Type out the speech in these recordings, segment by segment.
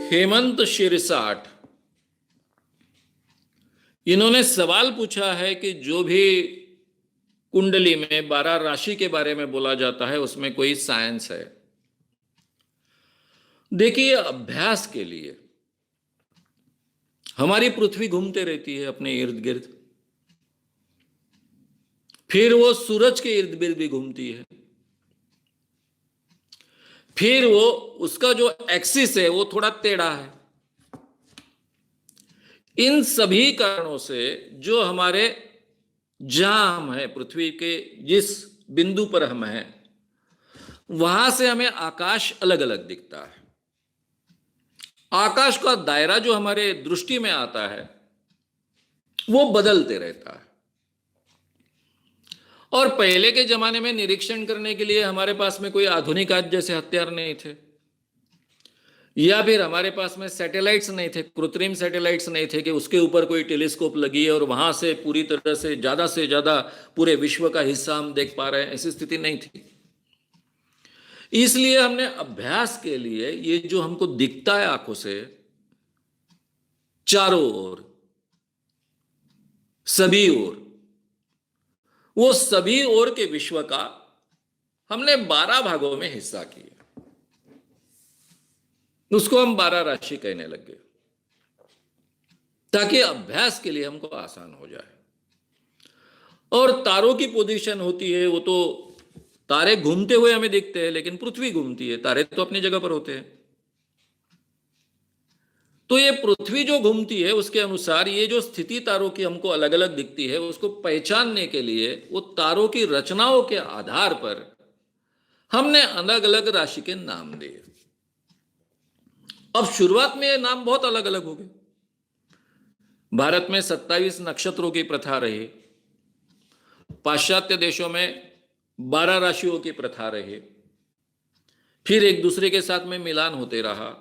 हेमंत शिरसाट, इन्होंने सवाल पूछा है कि जो भी कुंडली में 12 राशि के बारे में बोला जाता है उसमें कोई साइंस है। देखिए, अभ्यास के लिए हमारी पृथ्वी घूमते रहती है अपने इर्द गिर्द, फिर वो सूरज के इर्द गिर्द भी घूमती है, फिर वो उसका जो एक्सिस है वो थोड़ा टेढ़ा है। इन सभी कारणों से जो हमारे जहां हम हैं, पृथ्वी के जिस बिंदु पर हम हैं, वहां से हमें आकाश अलग अलग दिखता है। आकाश का दायरा जो हमारे दृष्टि में आता है वो बदलते रहता है। और पहले के जमाने में निरीक्षण करने के लिए हमारे पास में कोई आधुनिक आज जैसे हथियार नहीं थे, या फिर हमारे पास में सैटेलाइट्स नहीं थे, कृत्रिम सैटेलाइट्स नहीं थे कि उसके ऊपर कोई टेलीस्कोप लगी है और वहां से पूरी तरह से ज्यादा पूरे विश्व का हिस्सा हम देख पा रहे हैं। ऐसी स्थिति नहीं थी। इसलिए हमने अभ्यास के लिए ये जो हमको दिखता है आंखों से चारों ओर, सभी ओर, वो सभी ओर के विश्व का हमने 12 भागों में हिस्सा किया। उसको हम 12 राशि कहने लग गए ताकि अभ्यास के लिए हमको आसान हो जाए। और तारों की पोजीशन होती है, वो तो तारे घूमते हुए हमें दिखते हैं, लेकिन पृथ्वी घूमती है, तारे तो अपनी जगह पर होते हैं। तो ये पृथ्वी जो घूमती है उसके अनुसार ये जो स्थिति तारों की हमको अलग अलग दिखती है, उसको पहचानने के लिए वो तारों की रचनाओं के आधार पर हमने अलग अलग राशि के नाम दिए। अब शुरुआत में ये नाम बहुत अलग अलग हो गए। भारत में 27 नक्षत्रों की प्रथा रही, पाश्चात्य देशों में 12 राशियों की प्रथा रही, फिर एक दूसरे के साथ में मिलान होते रहा,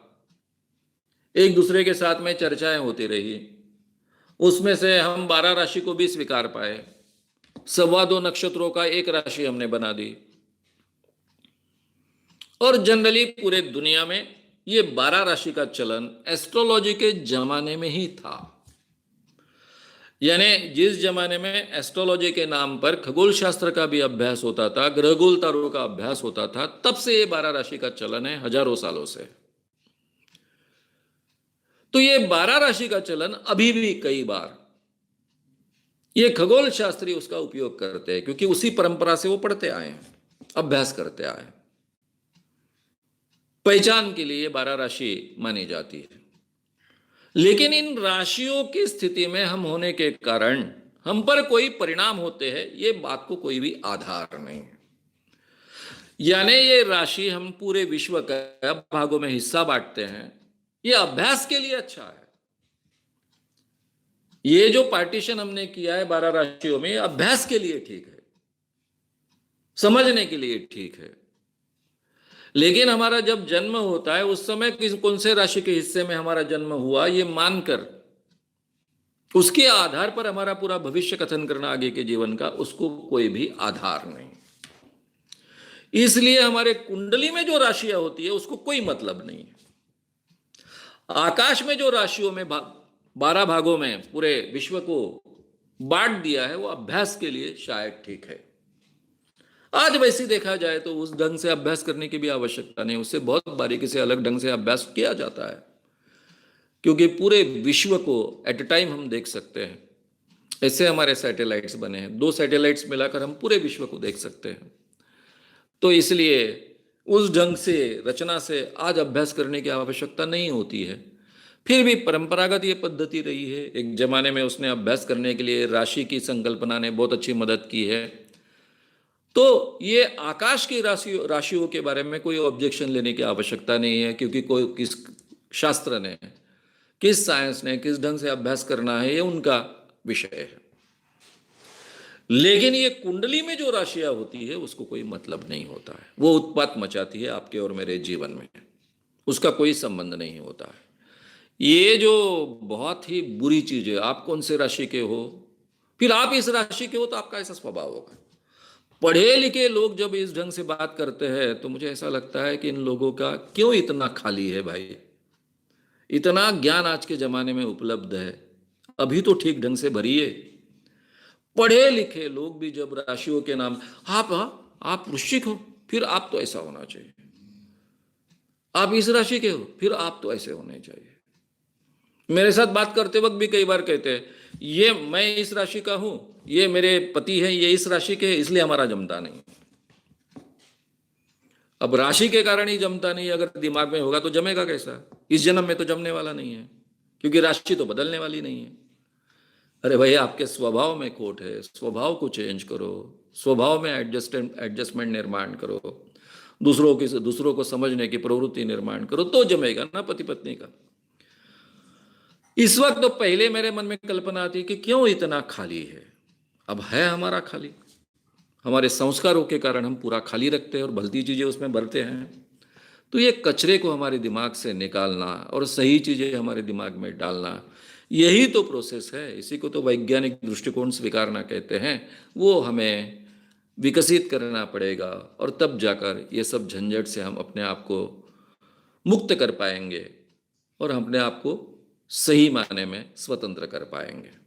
एक दूसरे के साथ में चर्चाएं होती रही, उसमें से हम 12 राशि को भी स्वीकार पाए। 2.25 नक्षत्रों का एक राशि हमने बना दी। और जनरली पूरे दुनिया में ये 12 राशि का चलन एस्ट्रोलॉजी के जमाने में ही था। यानी जिस जमाने में एस्ट्रोलॉजी के नाम पर खगोल शास्त्र का भी अभ्यास होता था, ग्रहगोल तारों का अभ्यास होता था, तब से ये 12 राशि का चलन है, हजारों सालों से। तो ये 12 राशि का चलन अभी भी कई बार ये खगोल शास्त्री उसका उपयोग करते हैं, क्योंकि उसी परंपरा से वो पढ़ते आए हैं, अभ्यास करते आए हैं। पहचान के लिए 12 राशि मानी जाती है। लेकिन इन राशियों की स्थिति में हम होने के कारण हम पर कोई परिणाम होते हैं, ये बात को कोई भी आधार नहीं है। यानी ये राशि हम पूरे विश्व का भागों में हिस्सा बांटते हैं, ये अभ्यास के लिए अच्छा है। ये जो पार्टीशन हमने किया है 12 राशियों में, अभ्यास के लिए ठीक है, समझने के लिए ठीक है। लेकिन हमारा जब जन्म होता है उस समय कौन से राशि के हिस्से में हमारा जन्म हुआ ये मानकर उसके आधार पर हमारा पूरा भविष्य कथन करना आगे के जीवन का, उसको कोई भी आधार नहीं। इसलिए हमारे कुंडली में जो राशियां होती है उसको कोई मतलब नहीं है। आकाश में जो राशियों में 12 भागों में पूरे विश्व को बांट दिया है वो अभ्यास के लिए शायद ठीक है। आज वैसे देखा जाए तो उस ढंग से अभ्यास करने की भी आवश्यकता नहीं, उससे बहुत बारीकी से अलग ढंग से अभ्यास किया जाता है, क्योंकि पूरे विश्व को एट ए टाइम हम देख सकते हैं। ऐसे हमारे सैटेलाइट्स बने हैं, 2 सैटेलाइट्स मिलाकर हम पूरे विश्व को देख सकते हैं। तो इसलिए उस ढंग से रचना से आज अभ्यास करने की आवश्यकता नहीं होती है। फिर भी परंपरागत ये पद्धति रही है। एक जमाने में उसने अभ्यास करने के लिए राशि की संकल्पना ने बहुत अच्छी मदद की है। तो ये आकाश की राशियों के बारे में कोई ऑब्जेक्शन लेने की आवश्यकता नहीं है, क्योंकि कोई किस शास्त्र ने, किस साइंस ने किस ढंग से अभ्यास करना है ये उनका विषय है। लेकिन ये कुंडली में जो राशियां होती है उसको कोई मतलब नहीं होता है, वो उत्पात मचाती है आपके और मेरे जीवन में, उसका कोई संबंध नहीं होता है। ये जो बहुत ही बुरी चीज है, आप कौन से राशि के हो, फिर आप इस राशि के हो तो आपका ऐसा स्वभाव होगा। पढ़े लिखे लोग जब इस ढंग से बात करते हैं तो मुझे ऐसा लगता है कि इन लोगों का क्यों इतना खाली है भाई, इतना ज्ञान आज के जमाने में उपलब्ध है, अभी तो ठीक ढंग से भरिए। पढ़े लिखे लोग भी जब राशियों के नाम, आप वृश्चिक हो फिर आप तो ऐसा होना चाहिए, आप इस राशि के हो फिर आप तो ऐसे होने चाहिए। मेरे साथ बात करते वक्त भी कई बार कहते हैं, ये मैं इस राशि का हूं, ये मेरे पति हैं, ये इस राशि के हैं, इसलिए हमारा जमता नहीं। अब राशि के कारण ही जमता नहीं, अगर दिमाग में होगा तो जमेगा कैसा? इस जन्म में तो जमने वाला नहीं है, क्योंकि राशि तो बदलने वाली नहीं है। अरे भाई, आपके स्वभाव में खोट है, स्वभाव को चेंज करो, स्वभाव में एडजस्टमेंट निर्माण करो, दूसरों को समझने की प्रवृत्ति निर्माण करो, तो जमेगा ना पति पत्नी का। इस वक्त तो पहले मेरे मन में कल्पना आती है कि क्यों इतना खाली है। अब है हमारा खाली, हमारे संस्कारों के कारण हम पूरा खाली रखते हैं और भलती चीजें उसमें भरते हैं। तो ये कचरे को हमारे दिमाग से निकालना और सही चीजें हमारे दिमाग में डालना, यही तो प्रोसेस है। इसी को तो वैज्ञानिक दृष्टिकोण स्वीकारना कहते हैं। वो हमें विकसित करना पड़ेगा और तब जाकर ये सब झंझट से हम अपने आप को मुक्त कर पाएंगे और हम अपने आप को सही मायने में स्वतंत्र कर पाएंगे।